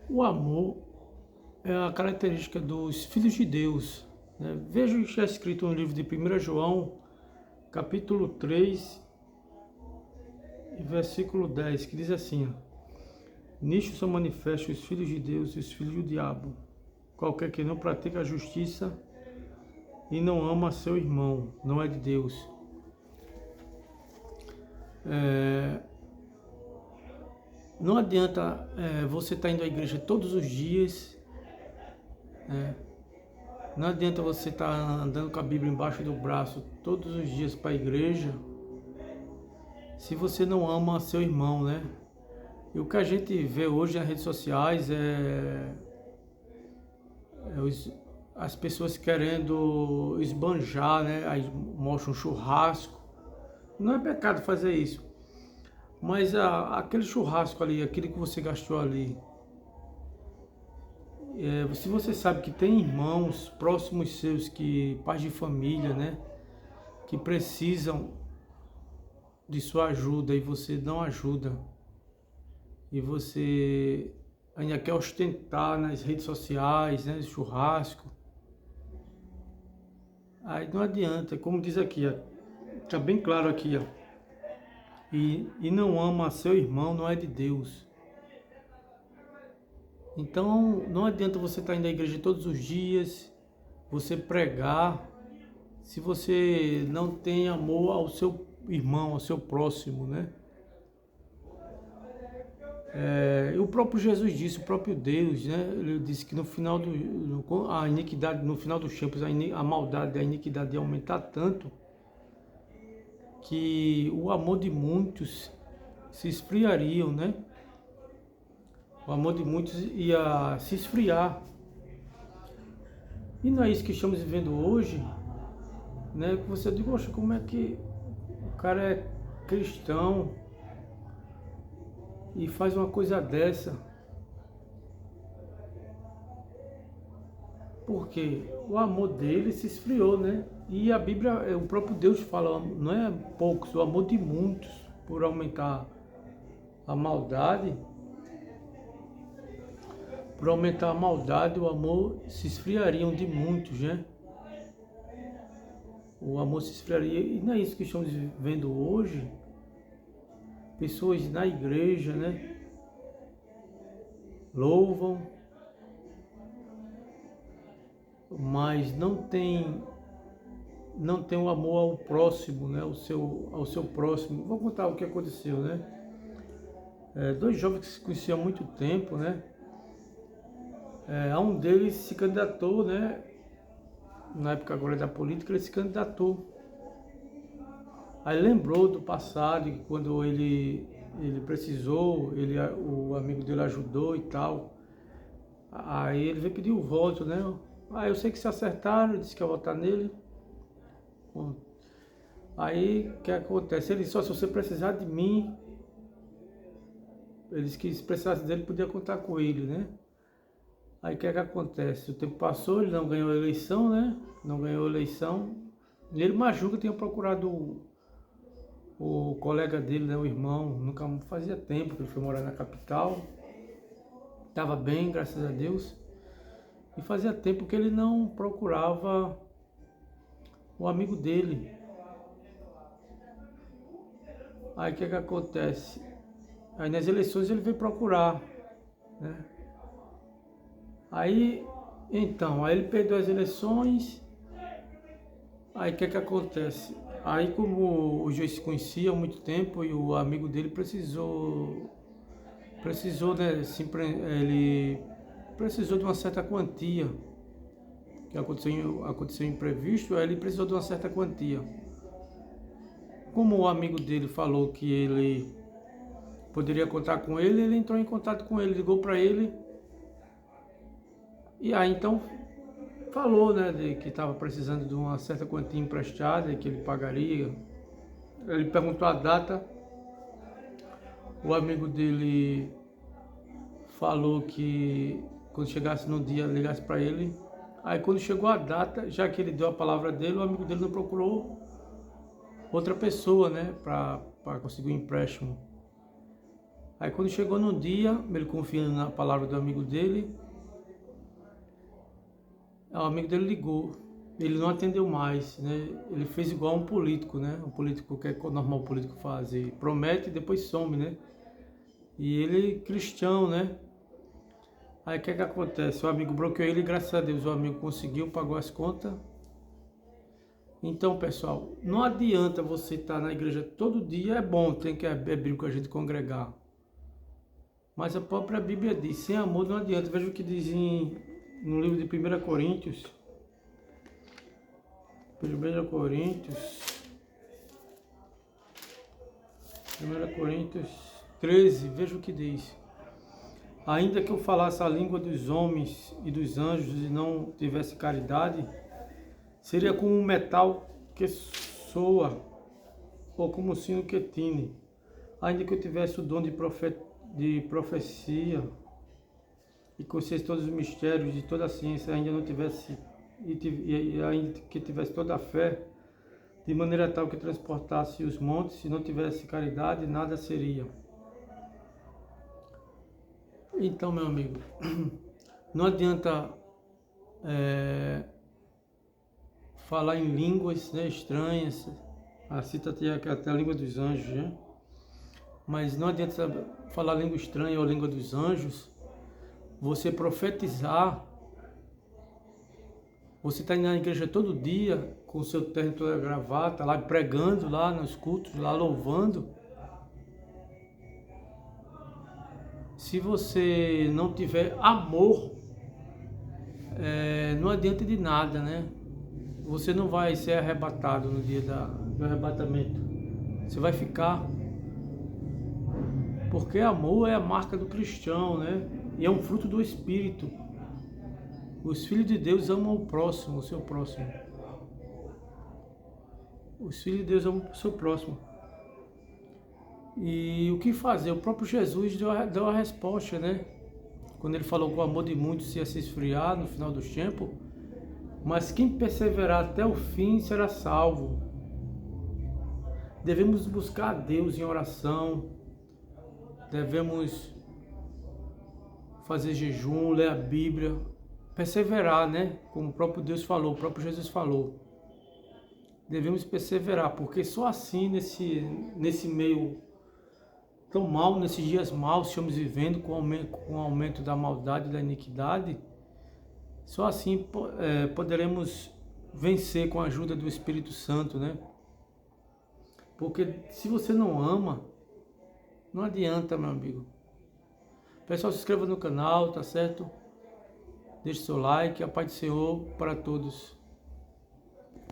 O amor é a característica dos filhos de Deus, né? Veja o que está escrito no livro de 1 João, capítulo 3, e versículo 10, que diz assim: Nisto são manifestos os filhos de Deus e os filhos do diabo. Qualquer que não pratica a justiça e não ama seu irmão, não é de Deus. Não adianta você estar indo à igreja todos os dias, não adianta você estar andando com a Bíblia embaixo do braço todos os dias para a igreja, se você não ama seu irmão, né? E o que a gente vê hoje nas redes sociais as pessoas querendo esbanjar, né? Aí mostram um churrasco. Não é pecado fazer isso, mas aquele churrasco ali, aquele que você gastou ali, se você sabe que tem irmãos próximos seus, que pais de família, né? Que precisam de sua ajuda e você não ajuda, e você ainda quer ostentar nas redes sociais, né, churrasco, aí não adianta, como diz aqui, está bem claro aqui, e não ama seu irmão, não é de Deus. Então não adianta você estar indo à igreja todos os dias, você pregar, se você não tem amor ao seu irmão, ao seu próximo, né? E o próprio Jesus disse, o próprio Deus, né? Ele disse que no final a iniquidade, no final dos tempos, a maldade, a iniquidade ia aumentar tanto que o amor de muitos se esfriariam, né? O amor de muitos ia se esfriar. E não é isso que estamos vivendo hoje, né? Que você diz, poxa, como é que o cara é cristão e faz uma coisa dessa? Porque o amor dele se esfriou, né? E a Bíblia, o próprio Deus fala, não é poucos, o amor de muitos, por aumentar a maldade, o amor se esfriariam de muitos, né? O amor se esfriaria, e não é isso que estamos vendo hoje. Pessoas na igreja, né? Louvam, mas não tem o amor ao próximo, né? Ao seu próximo. Vou contar o que aconteceu, né? Dois jovens que se conheciam há muito tempo, né? Um deles se candidatou, né? Na época agora da política, ele se candidatou. Aí lembrou do passado, que quando ele precisou, o amigo dele ajudou e tal. Aí ele veio pedir o voto, né? Eu sei que se acertaram, disse que ia votar nele. Bom, aí o que acontece? Ele disse, se você precisar de mim, ele disse que se precisasse dele, podia contar com ele, né? Aí o que acontece? O tempo passou, ele não ganhou a eleição, né? Não ganhou a eleição. E ele, Majuca, tinha procurado o colega dele, né? O irmão, nunca fazia tempo que ele foi morar na capital. Estava bem, graças a Deus. E fazia tempo que ele não procurava o amigo dele. Aí o que acontece? Aí nas eleições ele veio procurar, né? Aí ele perdeu as eleições. Aí o que acontece? Aí como o juiz se conhecia há muito tempo e o amigo dele precisou, né, ele precisou de uma certa quantia, que aconteceu imprevisto, aí ele precisou de uma certa quantia. Como o amigo dele falou que ele poderia contar com ele, ele entrou em contato com ele, ligou para ele, e aí então falou, né, de que estava precisando de uma certa quantia emprestada e que ele pagaria. Ele perguntou a data, o amigo dele falou que quando chegasse no dia ligasse para ele. Aí quando chegou a data, já que ele deu a palavra dele, o amigo dele não procurou outra pessoa, né, para conseguir um empréstimo. Aí quando chegou no dia, ele confiando na palavra do amigo dele, o amigo dele ligou. Ele não atendeu mais, né? Ele fez igual um político, né? Um político que é normal o político fazer. Promete e depois some, né? E ele cristão, né? Aí o que acontece? O amigo bloqueou ele e graças a Deus o amigo conseguiu, pagou as contas. Então, pessoal, não adianta você estar na igreja todo dia, é bom, tem que é bíblico a gente congregar. Mas a própria Bíblia diz, sem amor não adianta. Veja o que diz no livro de 1 Coríntios. 1 Coríntios 13, veja o que diz. Ainda que eu falasse a língua dos homens e dos anjos e não tivesse caridade, seria como um metal que soa ou como um sino que tine. Ainda que eu tivesse o dom de profecia e conhecesse todos os mistérios de toda a ciência, ainda não tivesse e ainda que tivesse toda a fé, de maneira tal que transportasse os montes, se não tivesse caridade, nada seria. Então, meu amigo, não adianta falar em línguas, né, estranhas, assim até a língua dos anjos, né? Mas não adianta falar língua estranha ou língua dos anjos, você profetizar, você está indo na igreja todo dia, com o seu terno toda gravata, lá pregando lá nos cultos, lá louvando. Se você não tiver amor, não adianta de nada, né? Você não vai ser arrebatado no dia do arrebatamento. Você vai ficar. Porque amor é a marca do cristão, né? E é um fruto do Espírito. Os filhos de Deus amam o próximo, o seu próximo. Os filhos de Deus amam o seu próximo. E o que fazer? O próprio Jesus deu a resposta, né? Quando ele falou que o amor de muitos ia se esfriar no final dos tempos, mas quem perseverar até o fim será salvo. Devemos buscar a Deus em oração, devemos fazer jejum, ler a Bíblia, perseverar, né? Como o próprio Deus falou, o próprio Jesus falou. Devemos perseverar, porque só assim, nesse meio tão mal, nesses dias maus que estamos vivendo, com o aumento da maldade e da iniquidade, só assim poderemos vencer com a ajuda do Espírito Santo, né? Porque se você não ama, não adianta, meu amigo. Pessoal, se inscreva no canal, tá certo? Deixe seu like, a paz do Senhor para todos.